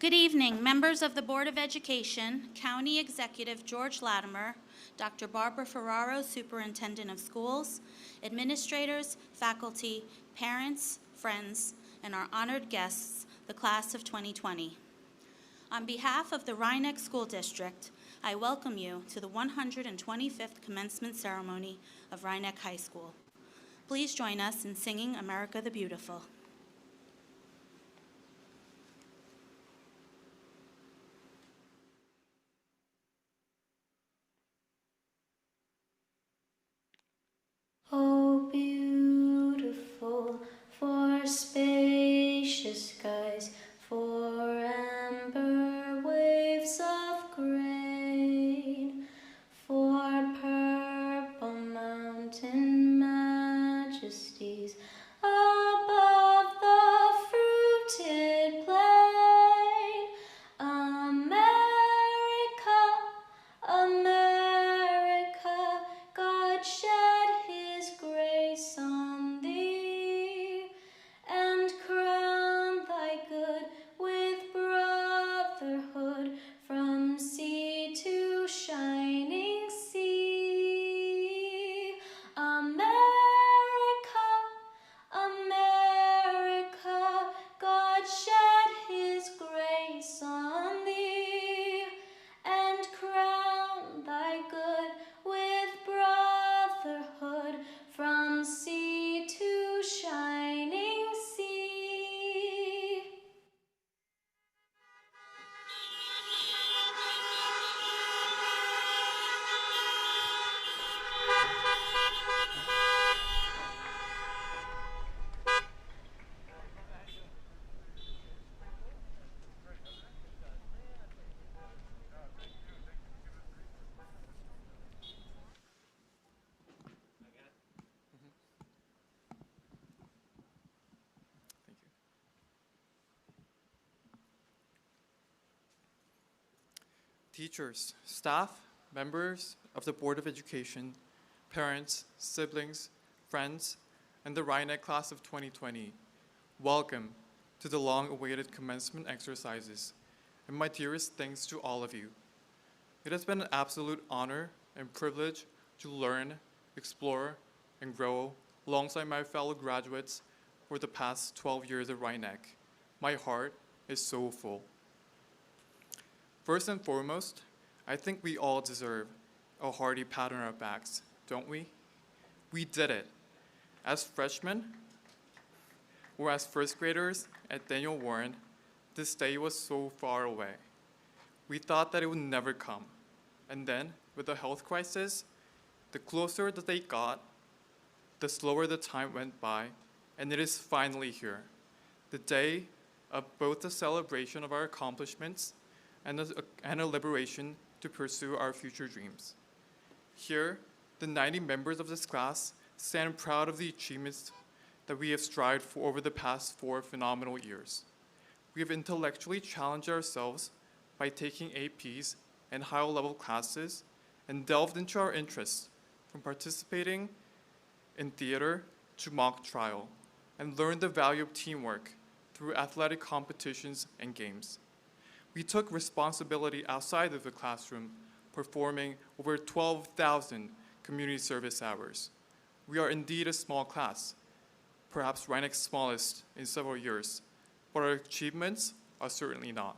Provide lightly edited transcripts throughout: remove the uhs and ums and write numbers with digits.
Good evening, members of the Board of Education, County Executive George Latimer, Dr. Barbara Ferraro, Superintendent of Schools, administrators, faculty, parents, friends, and our honored guests, the class of 2020. On behalf of the Rye School District, I welcome you to the 125th commencement ceremony of Rye High School. Please join us in singing America the Beautiful. Oh, beautiful for spacious skies, for amber waves of grain, for purple mountain majesties above the fruited plain. America, America, God shed His grace on thee, and crown thy good with brotherhood from sea to shining sea. America, America, God shed His grace on thee, and crown thy good with brotherhood from sea to shining sea. Thank you. Teachers, staff, members of the Board of Education, parents, siblings, friends, and the Rye class of 2020, welcome to the long-awaited commencement exercises, and my dearest thanks to all of you. It has been an absolute honor and privilege to learn, explore, and grow alongside my fellow graduates for the past 12 years at Rye. My heart is so full. First and foremost, I think we all deserve a hearty pat on our backs, don't we? We did it. As freshmen or as first graders at Daniel Warren, this day was so far away. We thought that it would never come. And then, with the health crisis, the closer the date got, the slower the time went by, and it is finally here. The day of both the celebration of our accomplishments and a liberation to pursue our future dreams. Here, the 90 members of this class stand proud of the achievements that we have strived for over the past 4 phenomenal years. We have intellectually challenged ourselves by taking APs and higher level classes and delved into our interests from participating in theater to mock trial and learned the value of teamwork through athletic competitions and games. We took responsibility outside of the classroom, performing over 12,000 community service hours. We are indeed a small class, perhaps Rye-Nec's smallest in several years, but our achievements are certainly not.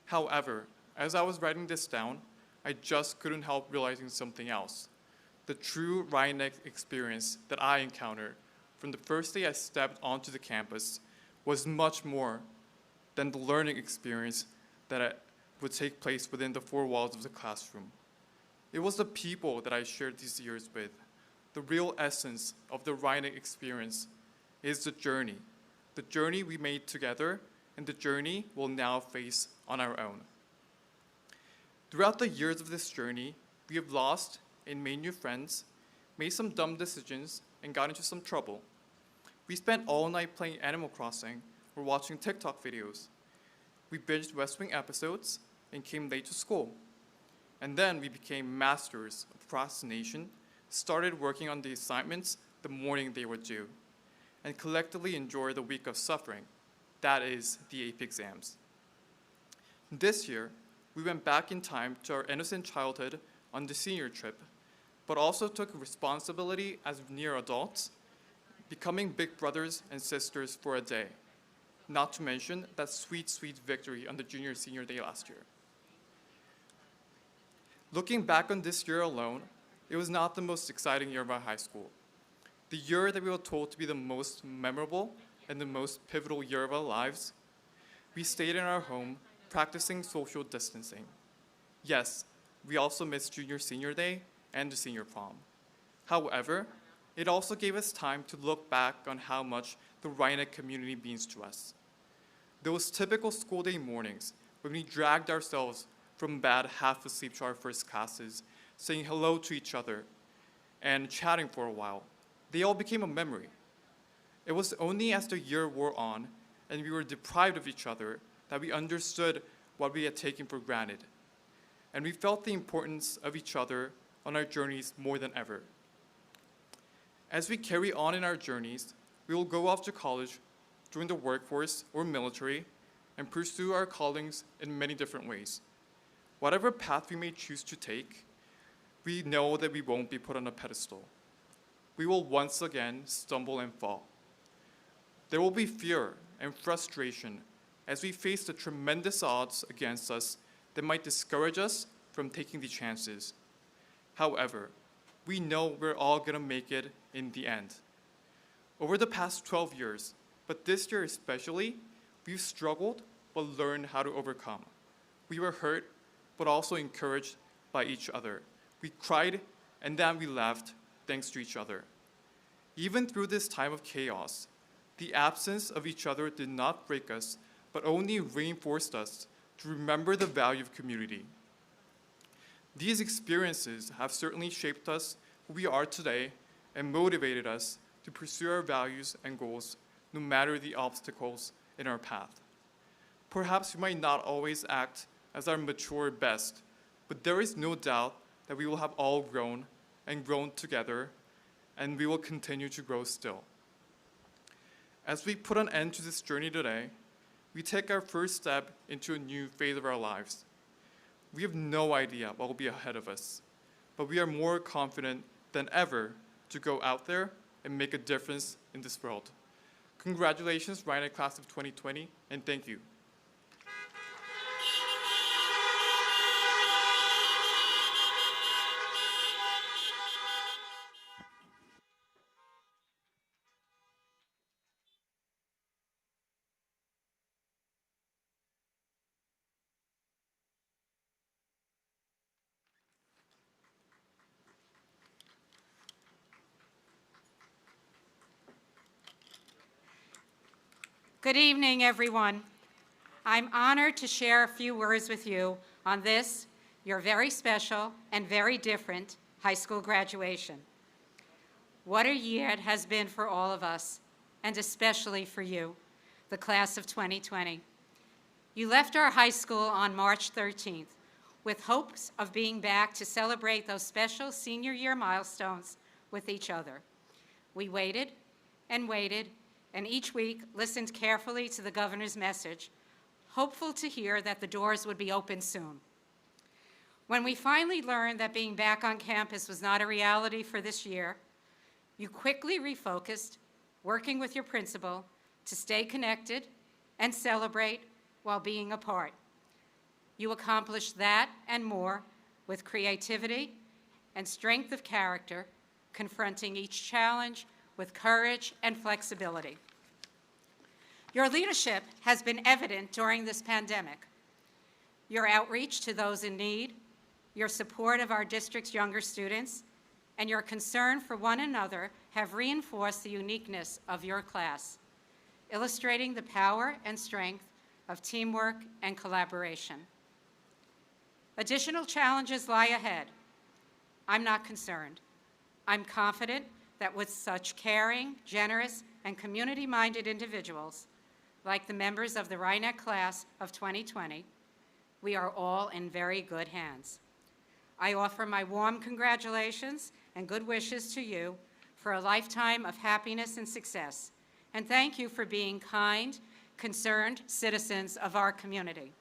However, as I was writing this down, I just couldn't help realizing something else. The true Rye-Nec experience that I encountered from the first day I stepped onto the campus was much more than the learning experience that would take place within the 4 walls of the classroom. It was the people that I shared these years with. The real essence of the Rye experience is the journey we made together, and the journey we'll now face on our own. Throughout the years of this journey, we have lost and made new friends, made some dumb decisions, and got into some trouble. We spent all night playing Animal Crossing or watching TikTok videos. We binged West Wing episodes and came late to school. And then we became masters of procrastination, started working on the assignments the morning they were due, and collectively enjoyed the week of suffering, that is, the AP exams. This year, we went back in time to our innocent childhood on the senior trip, but also took responsibility as near adults, becoming big brothers and sisters for a day, not to mention that sweet, sweet victory on the junior senior day last year. Looking back on this year alone, it was not the most exciting year of our high school. The year that we were told to be the most memorable and the most pivotal year of our lives, we stayed in our home practicing social distancing. Yes, we also missed junior senior day and the senior prom. However, it also gave us time to look back on how much the Rye community means to us. Those typical school day mornings when we dragged ourselves from bed half asleep to our first classes, saying hello to each other and chatting for a while, they all became a memory. It was only as the year wore on and we were deprived of each other that we understood what we had taken for granted. And we felt the importance of each other on our journeys more than ever. As we carry on in our journeys, we will go off to college, join the workforce or military, and pursue our callings in many different ways. Whatever path we may choose to take, we know that we won't be put on a pedestal. We will once again stumble and fall. There will be fear and frustration as we face the tremendous odds against us that might discourage us from taking the chances. However, we know we're all gonna make it in the end. Over the past 12 years, but this year especially, we've struggled but learned how to overcome. We were hurt but also encouraged by each other. We cried and then we laughed thanks to each other. Even through this time of chaos, the absence of each other did not break us, but only reinforced us to remember the value of community. These experiences have certainly shaped us who we are today and motivated us to pursue our values and goals no matter the obstacles in our path. Perhaps we might not always act as our mature best, but there is no doubt that we will have all grown and grown together, and we will continue to grow still. As we put an end to this journey today, we take our first step into a new phase of our lives. We have no idea what will be ahead of us, but we are more confident than ever to go out there and make a difference in this world. Congratulations, Rye Class of 2020, and thank you. Good evening, everyone. I'm honored to share a few words with you on this, your very special and very different high school graduation. What a year it has been for all of us, and especially for you, the class of 2020. You left our high school on March 13th with hopes of being back to celebrate those special senior year milestones with each other. We waited and waited, and each week listened carefully to the governor's message, hopeful to hear that the doors would be open soon. When we finally learned that being back on campus was not a reality for this year, you quickly refocused, working with your principal to stay connected and celebrate while being apart. You accomplished that and more with creativity and strength of character, confronting each challenge with courage and flexibility. Your leadership has been evident during this pandemic. Your outreach to those in need, your support of our district's younger students, and your concern for one another have reinforced the uniqueness of your class, illustrating the power and strength of teamwork and collaboration. Additional challenges lie ahead. I'm not concerned. I'm confident that with such caring, generous, and community-minded individuals, like the members of the Rye class of 2020, we are all in very good hands. I offer my warm congratulations and good wishes to you for a lifetime of happiness and success, and thank you for being kind, concerned citizens of our community.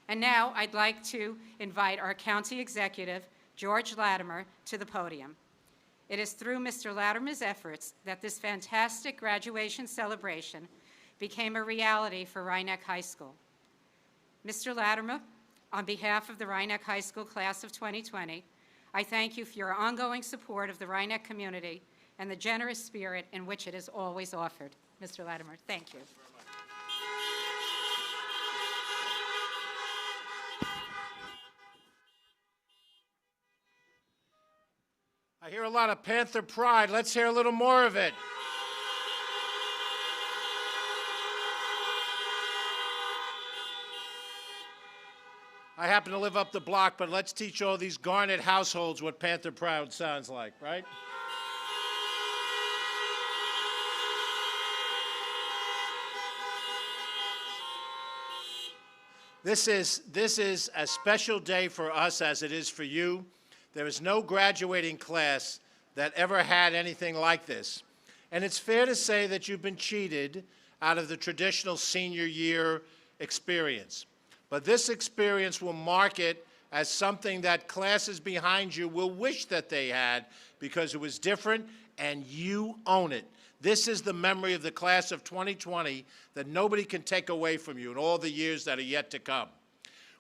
And now I'd like to invite our County Executive, George Latimer, to the podium. It is through Mr. Latimer's efforts that this fantastic graduation celebration became a reality for Rye-Neck High School. Mr. Latimer, on behalf of the Rye-Neck High School class of 2020, I thank you for your ongoing support of the Rye-Neck community and the generous spirit in which it is always offered. Mr. Latimer, thank you. I hear a lot of Panther pride. Let's hear a little more of it. I happen to live up the block, but let's teach all these Garnet households what Panther pride sounds like, right? This is a special day for us as it is for you. There is no graduating class that ever had anything like this. And it's fair to say that you've been cheated out of the traditional senior year experience. But this experience will mark it as something that classes behind you will wish that they had because it was different and you own it. This is the memory of the class of 2020 that nobody can take away from you in all the years that are yet to come.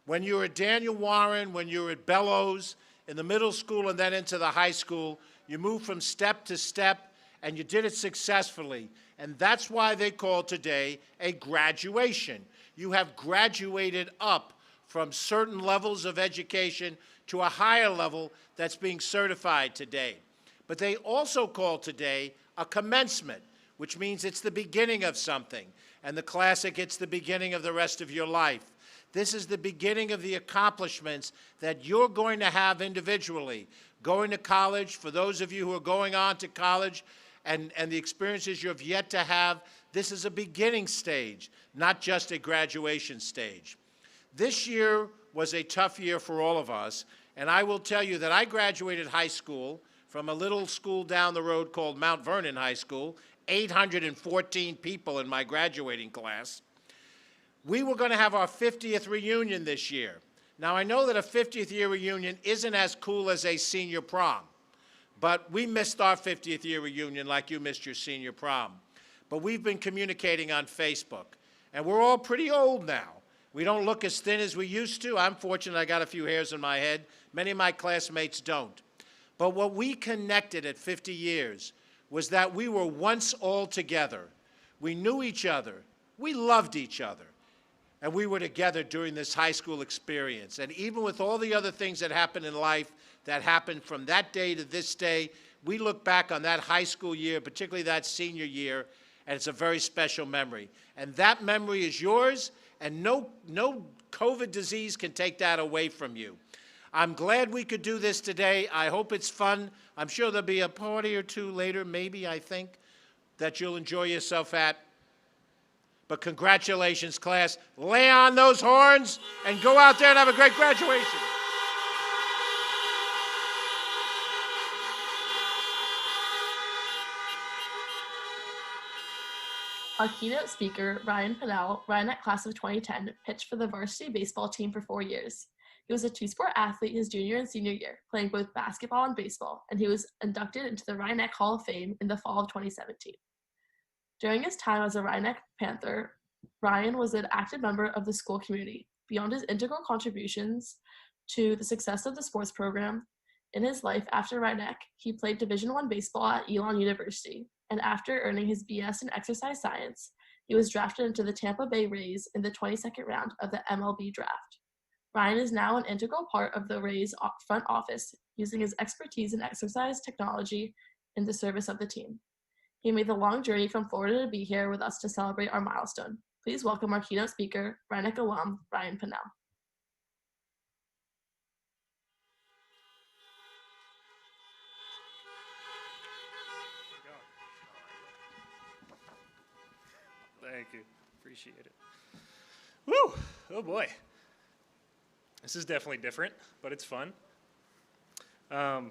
When you were at Daniel Warren, when you were at Bellows, in the middle school and then into the high school, you moved from step to step and you did it successfully. And that's why they call today a graduation. You have graduated up from certain levels of education to a higher level that's being certified today. But they also call today a commencement, which means it's the beginning of something. And the classic, it's the beginning of the rest of your life. This is the beginning of the accomplishments that you're going to have individually. Going to college, for those of you who are going on to college and the experiences you have yet to have, this is a beginning stage, not just a graduation stage. This year was a tough year for all of us, and I will tell you that I graduated high school from a little school down the road called Mount Vernon High School, 814 people in my graduating class. We were going to have our 50th reunion this year. Now, I know that a 50th year reunion isn't as cool as a senior prom, but we missed our 50th year reunion like you missed your senior prom. But we've been communicating on Facebook, and we're all pretty old now. We don't look as thin as we used to. I'm fortunate I got a few hairs in my head. Many of my classmates don't. But what we connected at 50 years was that we were once all together. We knew each other. We loved each other. And we were together during this high school experience. And even with all the other things that happened in life that happened from that day to this day, we look back on that high school year, particularly that senior year, and it's a very special memory. And that memory is yours, and no COVID disease can take that away from you. I'm glad we could do this today. I hope it's fun. I'm sure there'll be a party or two later, maybe, I think, that you'll enjoy yourself at. But congratulations, class. Lay on those horns and go out there and have a great graduation. Our keynote speaker, Ryan Pennell, Rye-Neck class of 2010, pitched for the varsity baseball team for 4 years. He was a two-sport athlete his junior and senior year, playing both basketball and baseball, and he was inducted into the Rye-Neck Hall of Fame in the fall of 2017. During his time as a Rye-Neck Panther, Ryan was an active member of the school community. Beyond his integral contributions to the success of the sports program, in his life after Rye-Neck, he played Division I baseball at Elon University, and after earning his BS in exercise science, he was drafted into the Tampa Bay Rays in the 22nd round of the MLB draft. Ryan is now an integral part of the Rays front office, using his expertise in exercise technology in the service of the team. He made the long journey from Florida to be here with us to celebrate our milestone. Please welcome our keynote speaker, Rye-Neck alum, Ryan Pennell. Thank you. Appreciate it. Woo! Oh boy. This is definitely different, but it's fun.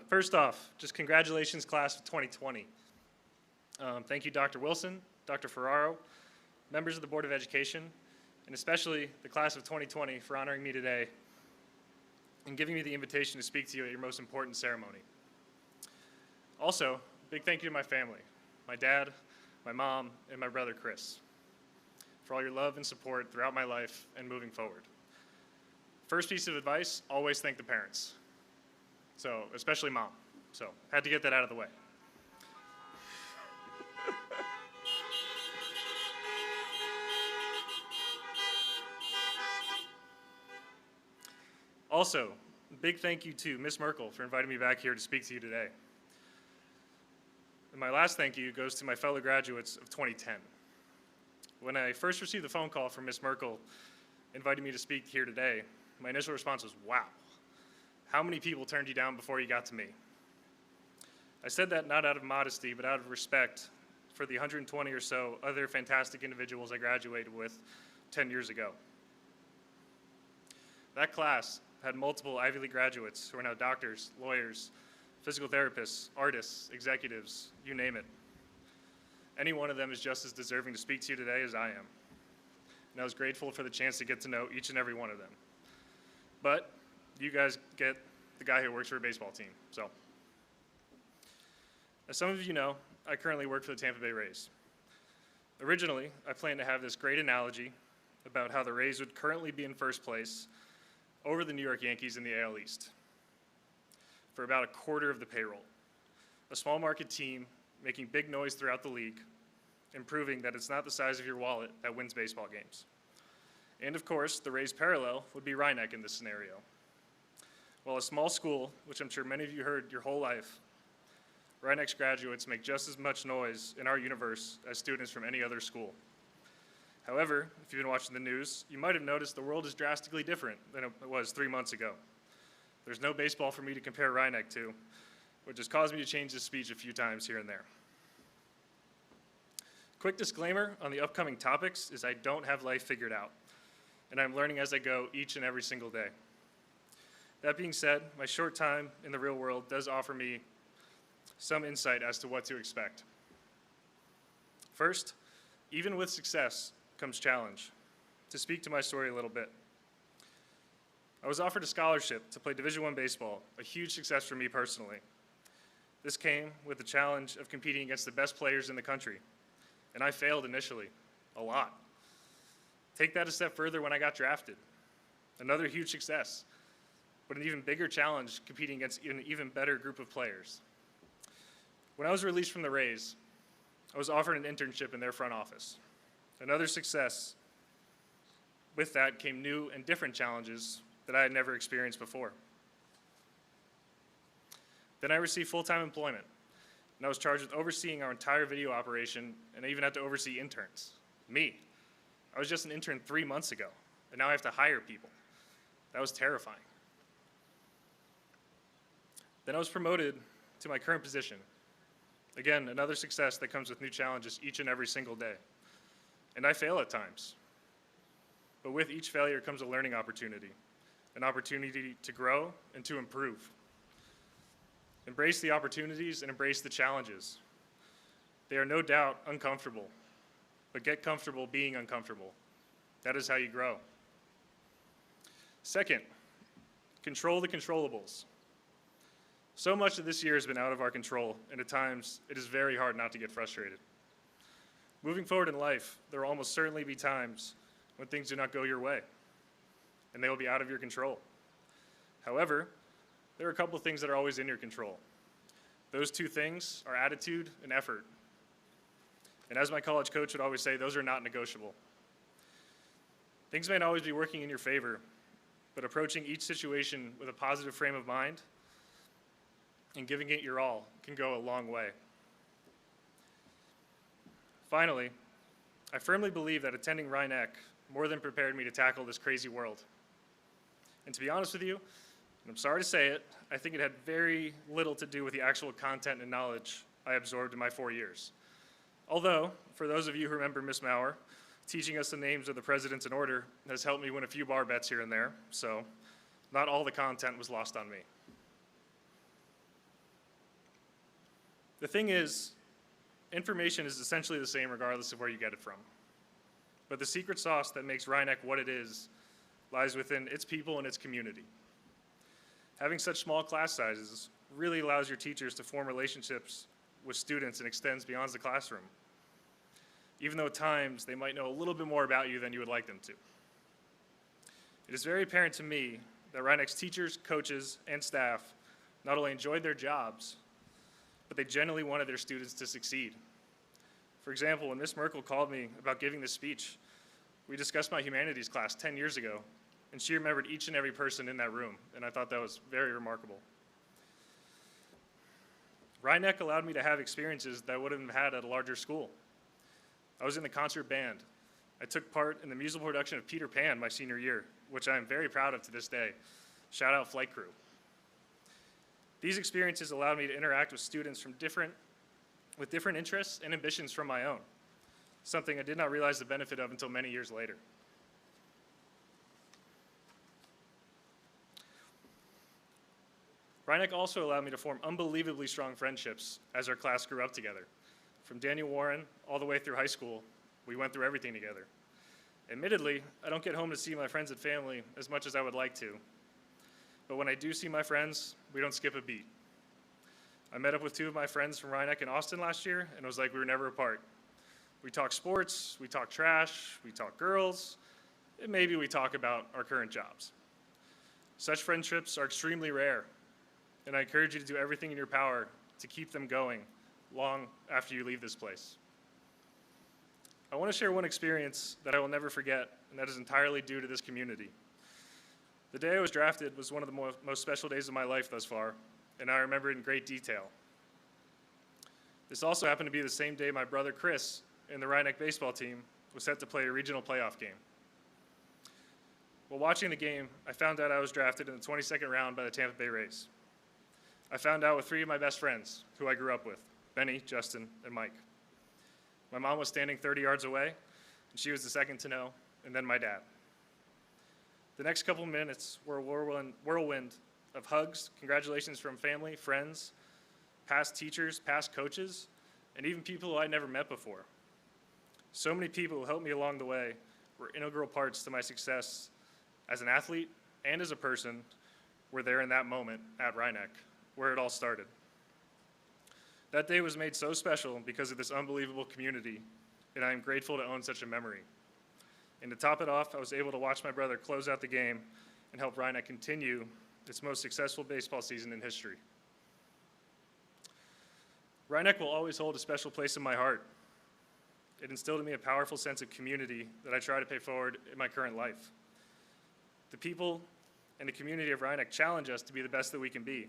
First off, just congratulations, class of 2020. Thank you, Dr. Wilson, Dr. Ferraro, members of the Board of Education, and especially the class of 2020 for honoring me today and giving me the invitation to speak to you at your most important ceremony. Also, big thank you to my family, my dad, my mom, and my brother Chris, for all your love and support throughout my life and moving forward. First piece of advice, always thank the parents. So, especially mom. So, had to get that out of the way. Also, big thank you to Ms. Merkel for inviting me back here to speak to you today. And my last thank you goes to my fellow graduates of 2010. When I first received the phone call from Ms. Merkel inviting me to speak here today, my initial response was, wow, how many people turned you down before you got to me? I said that not out of modesty, but out of respect for the 120 or so other fantastic individuals I graduated with 10 years ago. That class had multiple Ivy League graduates who are now doctors, lawyers, physical therapists, artists, executives, you name it. Any one of them is just as deserving to speak to you today as I am. And I was grateful for the chance to get to know each and every one of them. But you guys get the guy who works for a baseball team, so. As some of you know, I currently work for the Tampa Bay Rays. Originally, I planned to have this great analogy about how the Rays would currently be in first place over the New York Yankees in the AL East for about a quarter of the payroll. A small market team making big noise throughout the league and proving that it's not the size of your wallet that wins baseball games. And of course, the Rays parallel would be Rye in this scenario. While a small school, which I'm sure many of you heard your whole life, Rye graduates make just as much noise in our universe as students from any other school. However, if you've been watching the news, you might have noticed the world is drastically different than it was 3 months ago. There's no baseball for me to compare Rye to, which has caused me to change this speech a few times here and there. Quick disclaimer on the upcoming topics is I don't have life figured out, and I'm learning as I go each and every single day. That being said, my short time in the real world does offer me some insight as to what to expect. First, even with success comes challenge. To speak to my story a little bit. I was offered a scholarship to play Division I baseball, a huge success for me personally. This came with the challenge of competing against the best players in the country, and I failed initially, a lot. Take that a step further when I got drafted. Another huge success, but an even bigger challenge competing against an even better group of players. When I was released from the Rays, I was offered an internship in their front office. Another success. With that came new and different challenges that I had never experienced before. Then I received full-time employment, and I was charged with overseeing our entire video operation, and I even had to oversee interns. Me. I was just an intern 3 months ago, and now I have to hire people. That was terrifying. Then I was promoted to my current position. Again, another success that comes with new challenges each and every single day. And I fail at times. But with each failure comes a learning opportunity, an opportunity to grow and to improve. Embrace the opportunities and embrace the challenges. They are no doubt uncomfortable, but get comfortable being uncomfortable. That is how you grow. Second, control the controllables. So much of this year has been out of our control, and at times it is very hard not to get frustrated. Moving forward in life, there will almost certainly be times when things do not go your way, and they will be out of your control. However, there are a couple of things that are always in your control. Those two things are attitude and effort. And as my college coach would always say, those are not negotiable. Things may not always be working in your favor, but approaching each situation with a positive frame of mind and giving it your all can go a long way. Finally, I firmly believe that attending Rye more than prepared me to tackle this crazy world. And to be honest with you, and I'm sorry to say it, I think it had very little to do with the actual content and knowledge I absorbed in my 4 years. Although, for those of you who remember Miss Maurer, teaching us the names of the presidents in order has helped me win a few bar bets here and there, so not all the content was lost on me. The thing is, information is essentially the same regardless of where you get it from. but the secret sauce that makes Rye what it is lies within its people and its community. Having such small class sizes really allows your teachers to form relationships with students and extends beyond the classroom, even though at times they might know a little bit more about you than you would like them to. It is very apparent to me that Rye teachers, coaches, and staff not only enjoyed their jobs, but they genuinely wanted their students to succeed. For example, when Ms. Merkel called me about giving this speech, we discussed my humanities class 10 years ago, and she remembered each and every person in that room, and I thought that was very remarkable. Rye allowed me to have experiences that I wouldn't have had at a larger school. I was in the concert band. I took part in the musical production of Peter Pan my senior year, which I am very proud of to this day. Shout out Flight Crew. These experiences allowed me to interact with students with different interests and ambitions from my own, something I did not realize the benefit of until many years later. Rye also allowed me to form unbelievably strong friendships as our class grew up together. From Daniel Warren all the way through high school, we went through everything together. Admittedly, I don't get home to see my friends and family as much as I would like to, but when I do see my friends, we don't skip a beat. I met up with two of my friends from Rye in Austin last year, and it was like we were never apart. We talk sports, we talk trash, we talk girls, and maybe we talk about our current jobs. Such friendships are extremely rare, and I encourage you to do everything in your power to keep them going long after you leave this place. I want to share one experience that I will never forget, and that is entirely due to this community. The day I was drafted was one of the most special days of my life thus far, and I remember it in great detail. This also happened to be the same day my brother Chris and the Rye baseball team was set to play a regional playoff game. While watching the game, I found out I was drafted in the 22nd round by the Tampa Bay Rays. I found out with three of my best friends, who I grew up with, Benny, Justin, and Mike. My mom was standing 30 yards away, and she was the second to know, and then my dad. The next couple minutes were a whirlwind of hugs, congratulations from family, friends, past teachers, past coaches, and even people who I'd never met before. So many people who helped me along the way were integral parts to my success as an athlete and as a person were there in that moment at Rye, where it all started. That day was made so special because of this unbelievable community, and I am grateful to own such a memory. And to top it off, I was able to watch my brother close out the game and help Rye continue its most successful baseball season in history. Rye will always hold a special place in my heart. It instilled in me a powerful sense of community that I try to pay forward in my current life. The people and the community of Rye challenge us to be the best that we can be.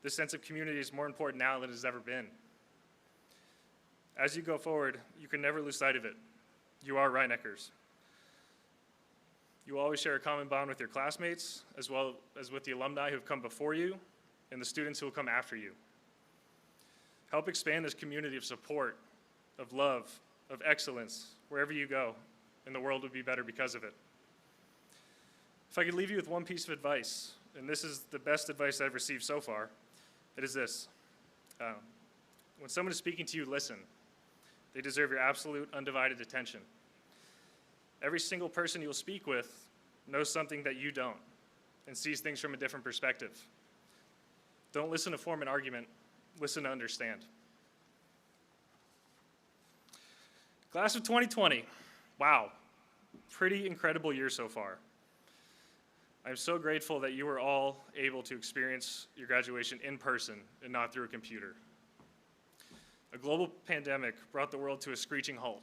This sense of community is more important now than it has ever been. As you go forward, you can never lose sight of it. You are Rye-Neckers. You will always share a common bond with your classmates, as well as with the alumni who have come before you and the students who will come after you. Help expand this community of support, of love, of excellence, wherever you go, and the world would be better because of it. If I could leave you with one piece of advice, and this is the best advice I've received so far, it is this. When someone is speaking to you, listen. They deserve your absolute undivided attention. Every single person you'll speak with knows something that you don't and sees things from a different perspective. Don't listen to form an argument, listen to understand. Class of 2020, wow, pretty incredible year so far. I'm so grateful that you were all able to experience your graduation in person and not through a computer. A global pandemic brought the world to a screeching halt.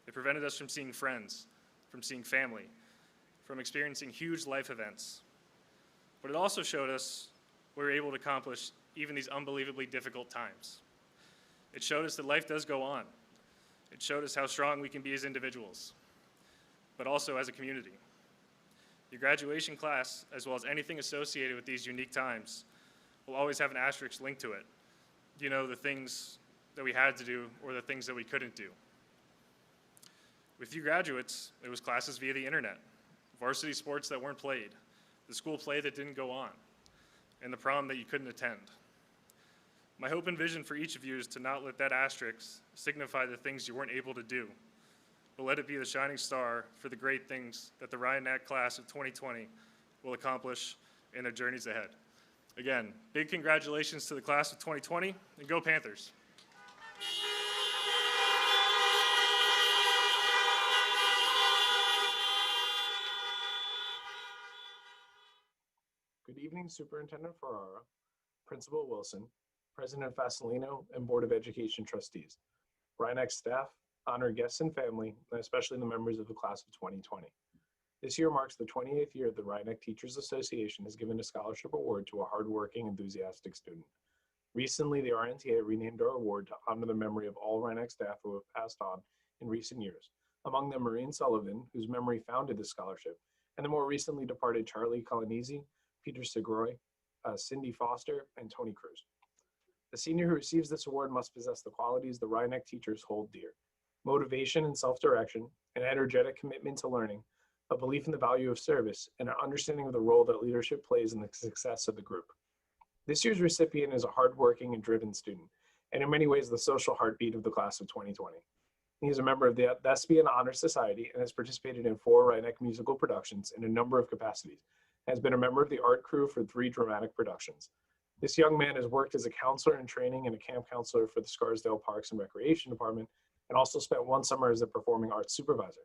It prevented us from seeing friends, from seeing family, from experiencing huge life events. But it also showed us we were able to accomplish even these unbelievably difficult times. It showed us that life does go on. It showed us how strong we can be as individuals, but also as a community. Your graduation class, as well as anything associated with these unique times, will always have an asterisk linked to it. You know, the things that we had to do or the things that we couldn't do. With you graduates, it was classes via the internet, varsity sports that weren't played, the school play that didn't go on, and the prom that you couldn't attend. My hope and vision for each of you is to not let that asterisk signify the things you weren't able to do, but let it be the shining star for the great things that the Rye class of 2020 will accomplish in their journeys ahead. Again, big congratulations to the class of 2020, and go Panthers. Good evening, Superintendent Ferrara, Principal Wilson, President Fasolino, and Board of Education trustees, Rye staff, honored guests and family, and especially the members of the class of 2020. This year marks the 28th year the Rye Teachers Association has given a scholarship award to a hardworking, enthusiastic student. Recently, the RNTA renamed our award to honor the memory of all Rye staff who have passed on in recent years, among them Maureen Sullivan, whose memory founded the scholarship, and the more recently departed Charlie Colonese, Peter Segroy, Cindy Foster, and Tony Cruz. The senior who receives this award must possess the qualities the Rye teachers hold dear: motivation and self-direction, an energetic commitment to learning, a belief in the value of service, and an understanding of the role that leadership plays in the success of the group. This year's recipient is a hardworking and driven student, and in many ways the social heartbeat of the class of 2020. He is a member of the Thespian Honor Society and has participated in 4 Rye musical productions in a number of capacities, and has been a member of the art crew for 3 dramatic productions. This young man has worked as a counselor in training and a camp counselor for the Scarsdale Parks and Recreation Department, and also spent 1 summer as a performing arts supervisor.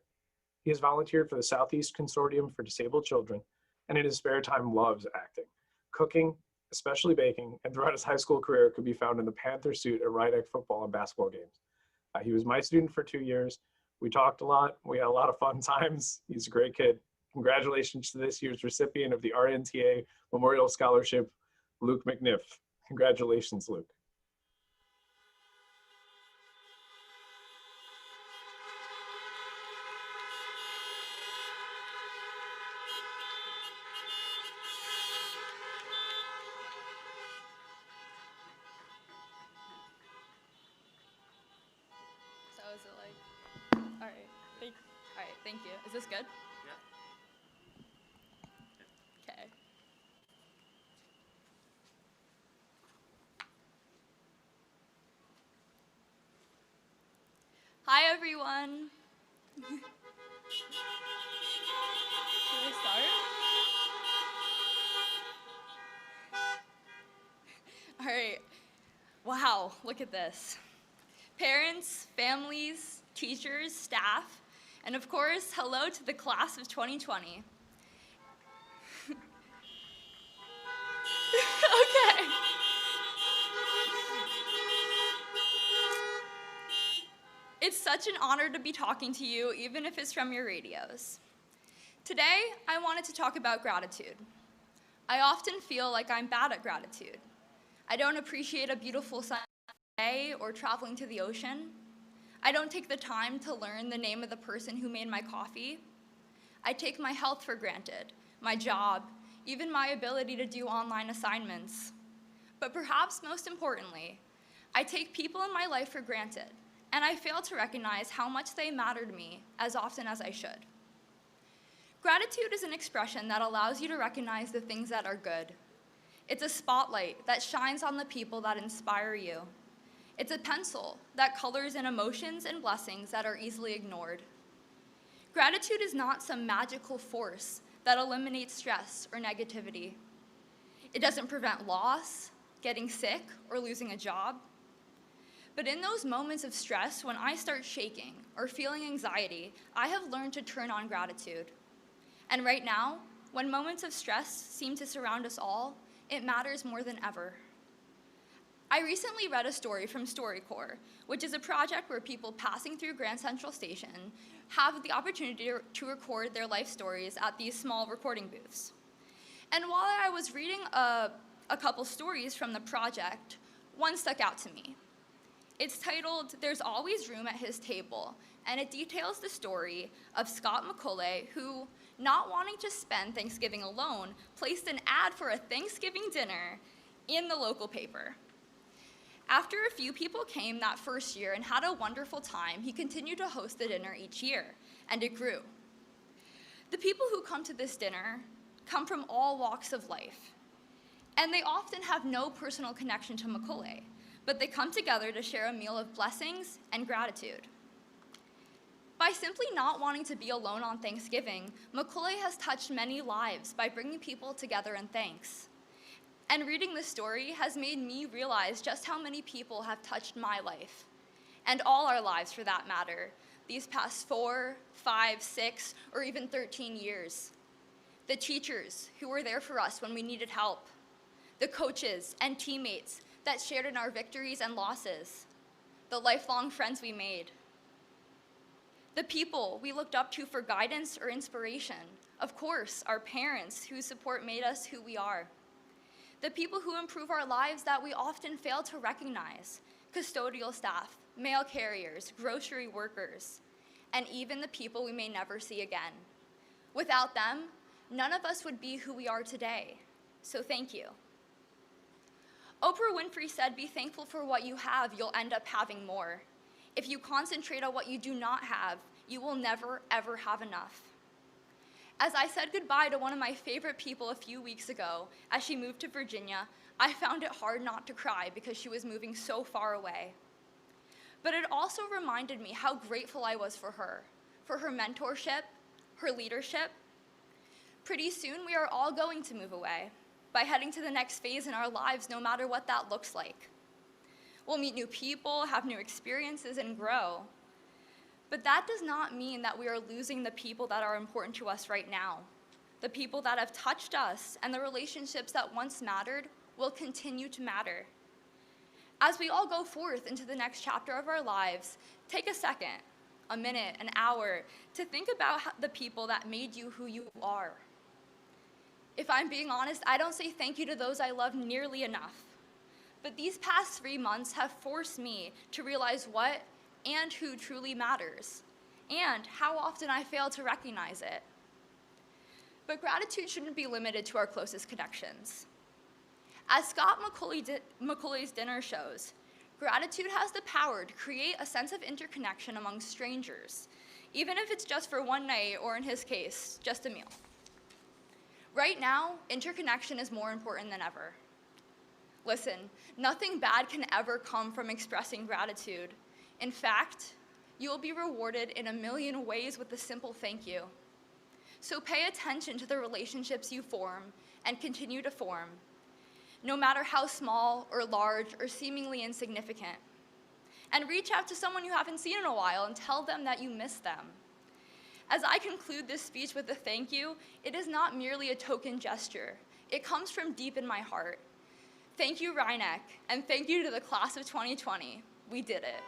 He has volunteered for the Southeast Consortium for Disabled Children, and in his spare time loves acting, cooking, especially baking, and throughout his high school career could be found in the Panther suit at Rye football and basketball games. He was my student for 2 years. We talked a lot. We had a lot of fun times. He's a great kid. Congratulations to this year's recipient of the RNTA Memorial Scholarship, Luke McNiff. Congratulations, Luke. So is it like, all right, thank you. Is this good? Yeah. Okay. Hi, everyone. Should I start? All right. Wow, look at this. Parents, families, teachers, staff, and of course, hello to the class of 2020. Okay. It's such an honor to be talking to you, even if it's from your radios. Today, I wanted to talk about gratitude. I often feel like I'm bad at gratitude. I don't appreciate a beautiful sunny day or traveling to the ocean. I don't take the time to learn the name of the person who made my coffee. I take my health for granted, my job, even my ability to do online assignments. But perhaps most importantly, I take people in my life for granted, and I fail to recognize how much they matter to me as often as I should. Gratitude is an expression that allows you to recognize the things that are good. It's a spotlight that shines on the people that inspire you. It's a pencil that colors in emotions and blessings that are easily ignored. Gratitude is not some magical force that eliminates stress or negativity. It doesn't prevent loss, getting sick, or losing a job. But in those moments of stress, when I start shaking or feeling anxiety, I have learned to turn on gratitude. And right now, when moments of stress seem to surround us all, it matters more than ever. I recently read a story from StoryCorps, which is a project where people passing through Grand Central Station have the opportunity to record their life stories at these small recording booths. And while I was reading a couple stories from the project, one stuck out to me. It's titled, "There's Always Room at His Table," and it details the story of Scott McCulley, who, not wanting to spend Thanksgiving alone, placed an ad for a Thanksgiving dinner in the local paper. After a few people came that first year and had a wonderful time, he continued to host the dinner each year, and it grew. The people who come to this dinner come from all walks of life, and they often have no personal connection to McCulley, but they come together to share a meal of blessings and gratitude. By simply not wanting to be alone on Thanksgiving, Macaulay has touched many lives by bringing people together in thanks. And reading this story has made me realize just how many people have touched my life, and all our lives for that matter, these past 4, 5, 6, or even 13 years. The teachers who were there for us when we needed help, the coaches and teammates that shared in our victories and losses, the lifelong friends we made, the people we looked up to for guidance or inspiration, of course, our parents whose support made us who we are, the people who improve our lives that we often fail to recognize, custodial staff, mail carriers, grocery workers, and even the people we may never see again. Without them, none of us would be who we are today, so thank you. Oprah Winfrey said, "Be thankful for what you have, you'll end up having more. If you concentrate on what you do not have, you will never, ever have enough." As I said goodbye to one of my favorite people a few weeks ago as she moved to Virginia, I found it hard not to cry because she was moving so far away. But it also reminded me how grateful I was for her mentorship, her leadership. Pretty soon, we are all going to move away by heading to the next phase in our lives, no matter what that looks like. We'll meet new people, have new experiences, and grow. But that does not mean that we are losing the people that are important to us right now. The people that have touched us and the relationships that once mattered will continue to matter. As we all go forth into the next chapter of our lives, take a second, a minute, an hour, to think about the people that made you who you are. If I'm being honest, I don't say thank you to those I love nearly enough. But these past 3 months have forced me to realize what and who truly matters, and how often I fail to recognize it. But gratitude shouldn't be limited to our closest connections. As Scott McCauley's dinner shows, gratitude has the power to create a sense of interconnection among strangers, even if it's just for one night, or in his case, just a meal. Right now, interconnection is more important than ever. Listen, nothing bad can ever come from expressing gratitude. In fact, you will be rewarded in a million ways with a simple thank you. So pay attention to the relationships you form and continue to form, no matter how small or large or seemingly insignificant. And reach out to someone you haven't seen in a while and tell them that you miss them. As I conclude this speech with a thank you, it is not merely a token gesture. It comes from deep in my heart. Thank you, Rye, and thank you to the class of 2020. We did it.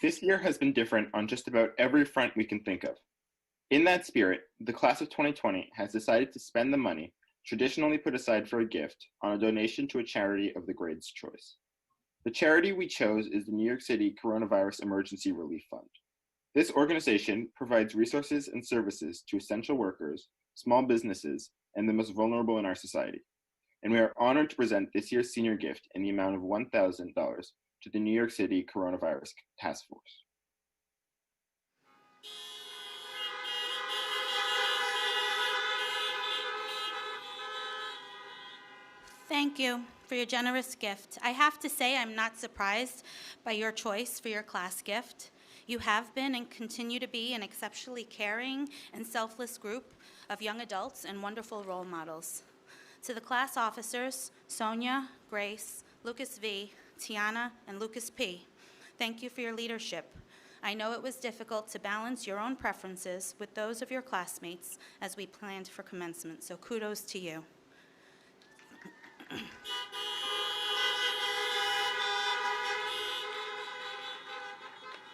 This year has been different on just about every front we can think of. In that spirit, the class of 2020 has decided to spend the money traditionally put aside for a gift on a donation to a charity of the grade's choice. The charity we chose is the New York City Coronavirus Emergency Relief Fund. This organization provides resources and services to essential workers, small businesses, and the most vulnerable in our society. And we are honored to present this year's senior gift in the amount of $1,000 to the New York City Coronavirus Task Force. Thank you for your generous gift. I have to say I'm not surprised by your choice for your class gift. You have been and continue to be an exceptionally caring and selfless group of young adults and wonderful role models. To the class officers, Sonia, Grace, Lucas V, Tiana, and Lucas P, thank you for your leadership. I know it was difficult to balance your own preferences with those of your classmates as we planned for commencement, so kudos to you.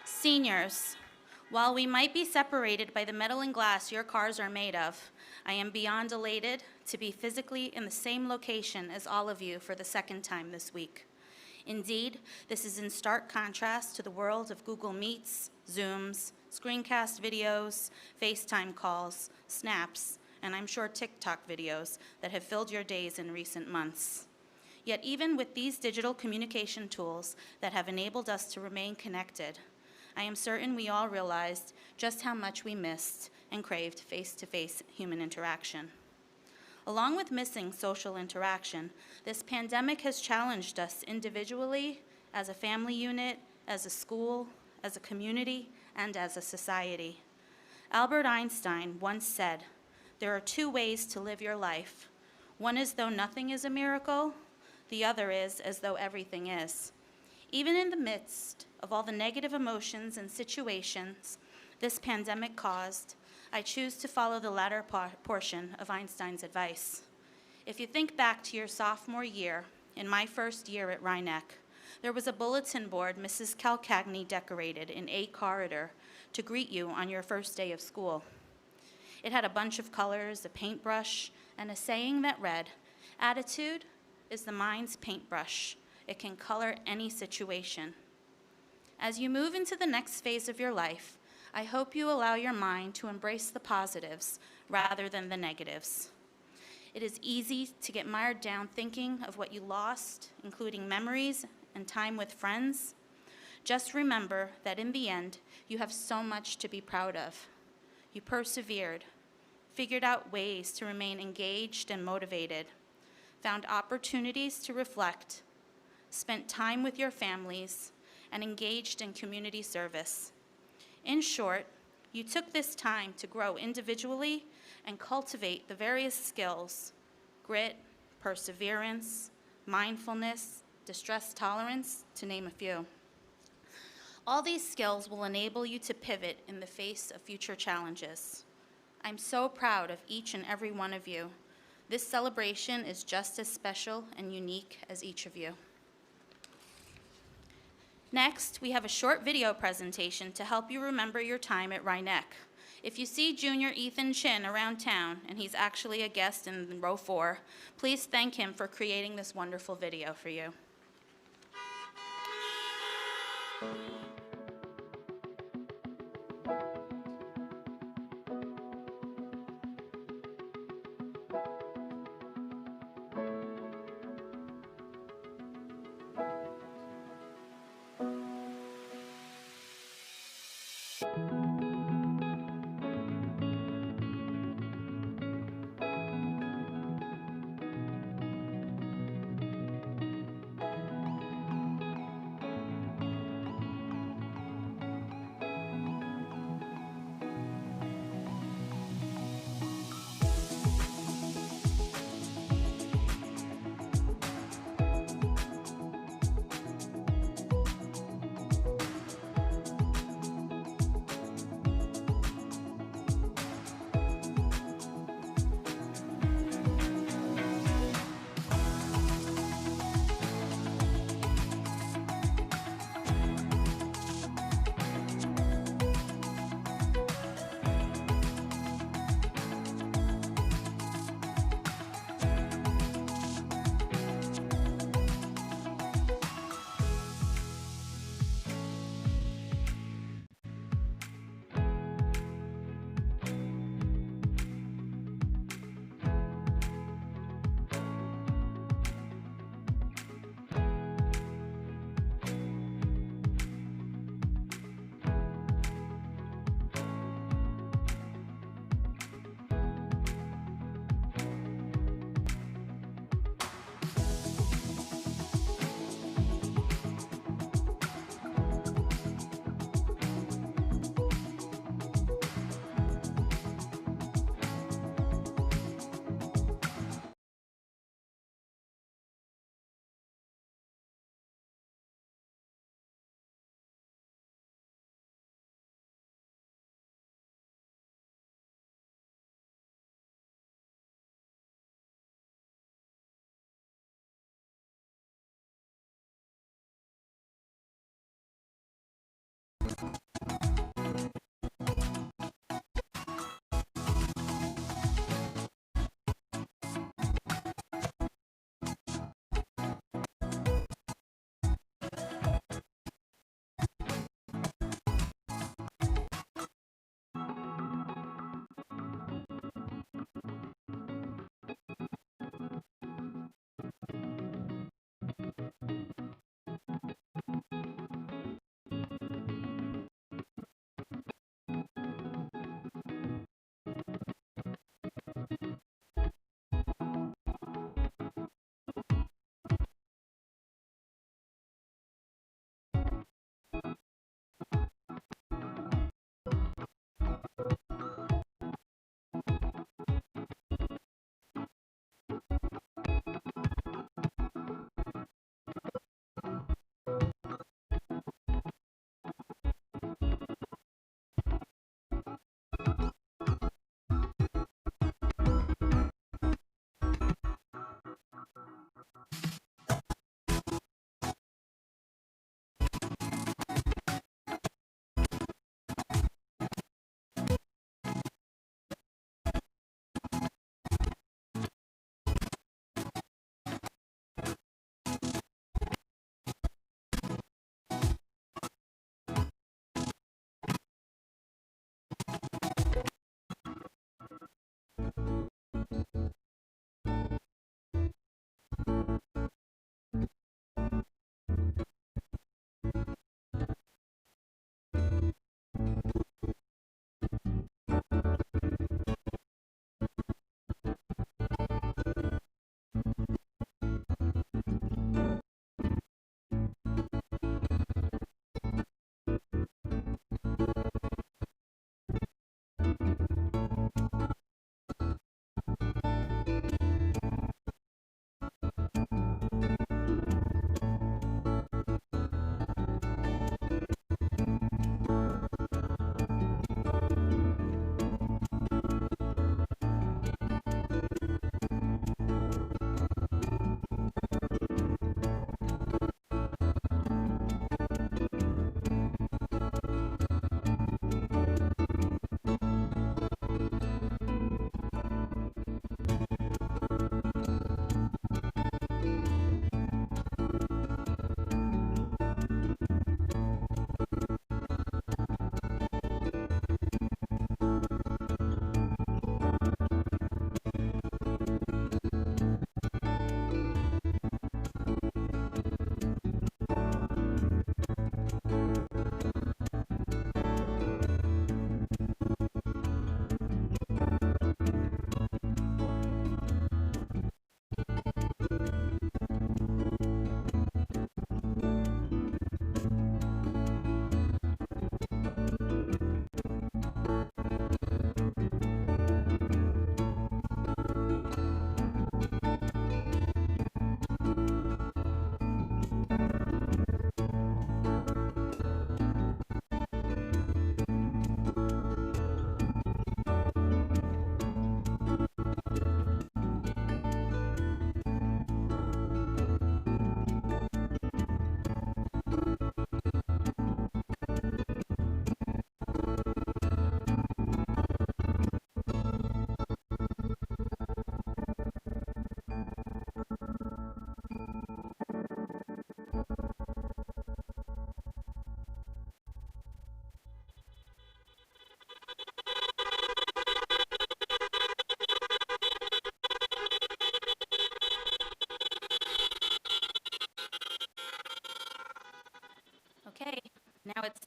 Seniors, while we might be separated by the metal and glass your cars are made of, I am beyond elated to be physically in the same location as all of you for the second time this week. Indeed, this is in stark contrast to the world of Google Meets, Zooms, screencast videos, FaceTime calls, Snaps, and I'm sure TikTok videos that have filled your days in recent months. Yet even with these digital communication tools that have enabled us to remain connected, I am certain we all realized just how much we missed and craved face-to-face human interaction. Along with missing social interaction, this pandemic has challenged us individually, as a family unit, as a school, as a community, and as a society. Albert Einstein once said, "There are two ways to live your life. One is though nothing is a miracle, the other is as though everything is." Even in the midst of all the negative emotions and situations this pandemic caused, I choose to follow the latter portion of Einstein's advice. If you think back to your sophomore year, in my first year at Rye, there was a bulletin board Mrs. Calcagney decorated in A corridor to greet you on your first day of school. It had a bunch of colors, a paintbrush, and a saying that read, "Attitude is the mind's paintbrush. It can color any situation." As you move into the next phase of your life, I hope you allow your mind to embrace the positives rather than the negatives. It is easy to get mired down thinking of what you lost, including memories and time with friends. Just remember that in the end, you have so much to be proud of. You persevered, figured out ways to remain engaged and motivated, found opportunities to reflect, spent time with your families, and engaged in community service. In short, you took this time to grow individually and cultivate the various skills: grit, perseverance, mindfulness, distress tolerance, to name a few. All these skills will enable you to pivot in the face of future challenges. I'm so proud of each and every one of you. This celebration is just as special and unique as each of you. Next, we have a short video presentation to help you remember your time at Rye. If you see Junior Ethan Chin around town, and he's actually a guest in row 4, please thank him for creating this wonderful video for you.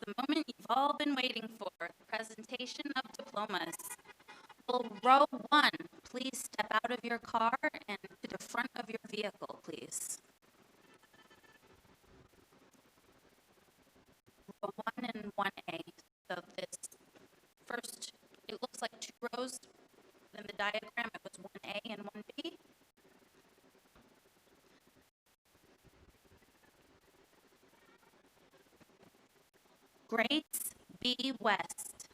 the moment you've all been waiting for, the presentation of diplomas. Will row 1 please step out of your car and to the front of your vehicle, please? Row 1 and 1A. So this first, it looks like 2 rows. In the diagram, it was 1A and 1B. Grades B West.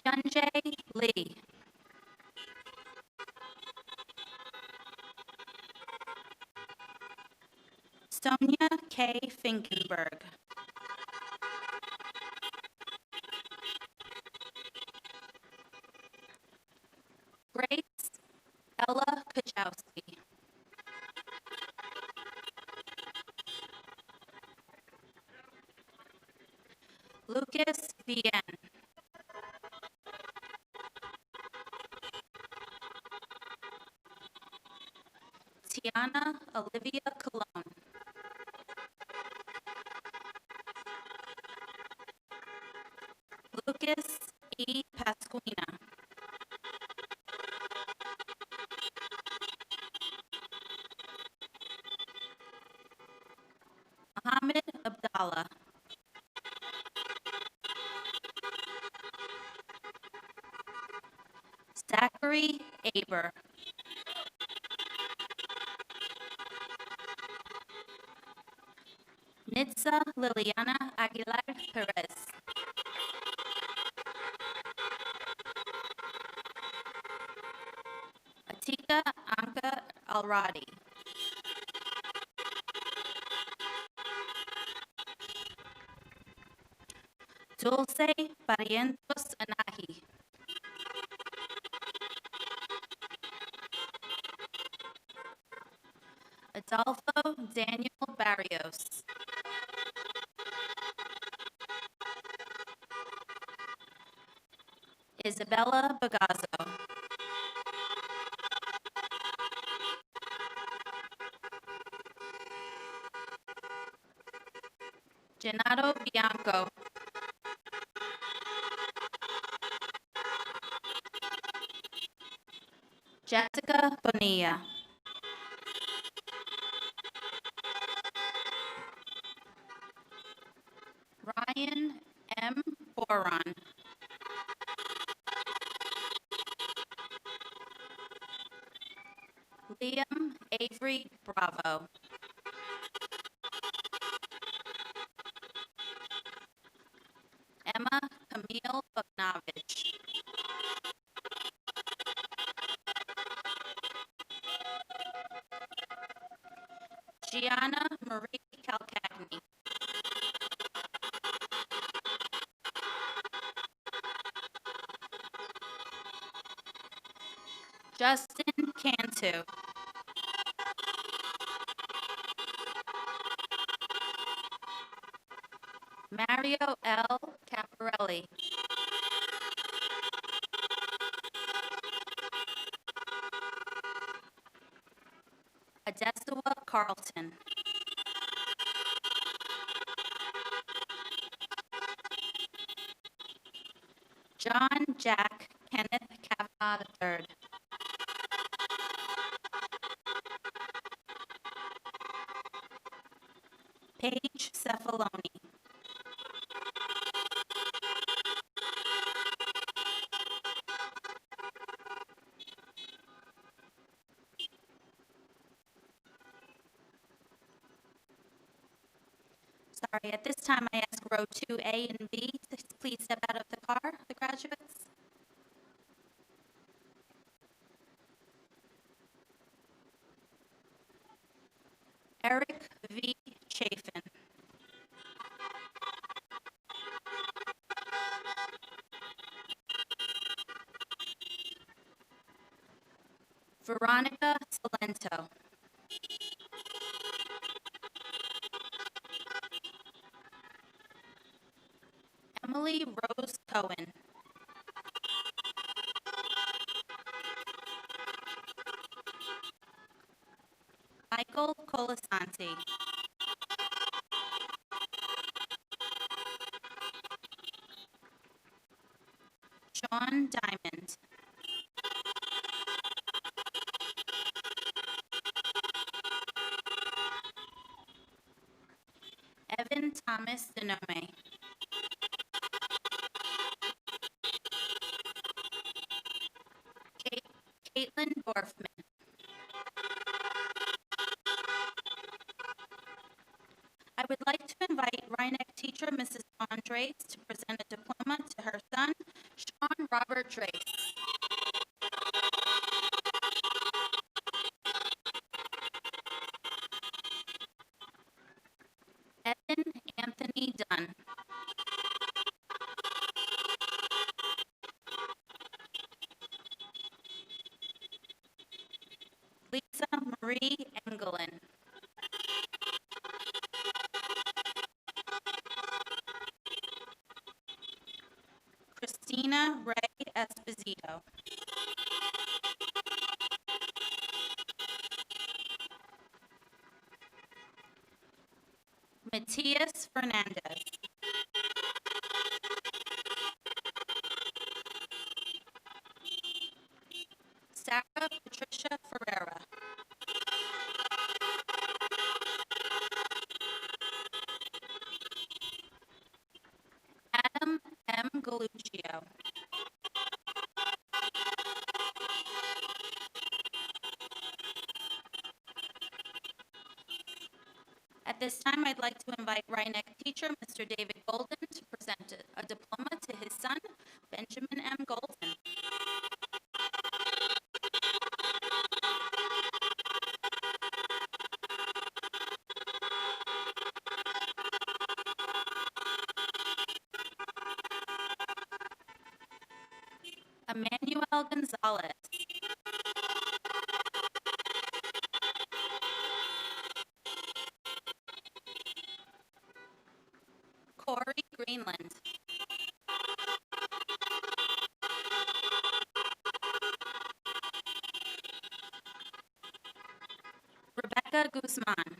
Hyunjae Lee. Sonia K. Finkenberg. Grace Ella Kachowski. Lucas Vienne. Tiana Olivia Colon. Lucas E. Pasquina. Mohammed Abdallah. Zachary Aber. Nitza Liliana Aguilar Perez. Atika Anka Alradi. Dulce Barrientos Anahi. Adolfo Daniel Barrios. Isabella Bagazzo. Genato Bianco. Jessica Bonilla. Ryan M. Boron. Liam Avery Bravo. Emma Camille Bogdanovich. Gianna Marie Calcagni. Justin Cantu. Mario L. Caparelli. Adesua Carlton. John Jack Kenneth Kavanaugh III. Paige Cefaloni. Sorry, at this time I ask row 2A and B to please step out of the car, the graduates. Eric V. Chafin. Veronica Salento. Emily Rose Cohen. Conti. Sean Diamond. Evan Thomas Denome. Caitlin Dorfman. I would like to invite Rhinebeck teacher Mrs. Dawn Drace to present a diploma to her son, Sean Robert Drace. Evan Anthony Dunn. Lisa Marie Engelin. Christina Ray Esposito. Matias Fernandez. Sarah Patricia Ferreira. Adam M. Galuccio. At this time, I'd like to invite Rhinebeck teacher, Mr. David Golden, to present a diploma to his son, Benjamin M. Golden. Emmanuel Gonzalez. Corey Greenland. Rebecca Guzman.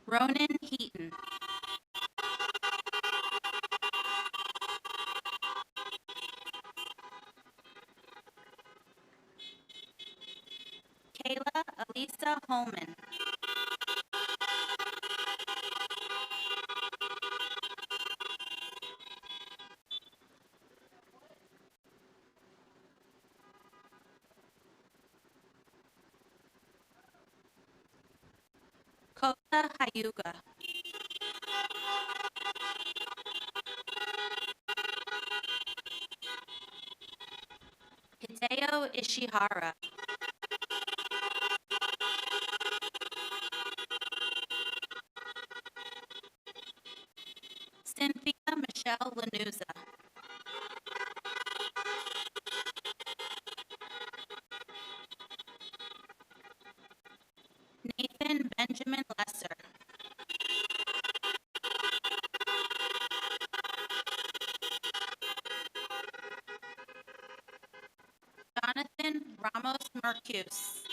Ronan Heaton. Kayla Elisa Holman. Kota Hayuga. Hideo Ishihara. Cynthia Michelle Lanuza. Nathan Benjamin Lesser. Jonathan Ramos Marcuse.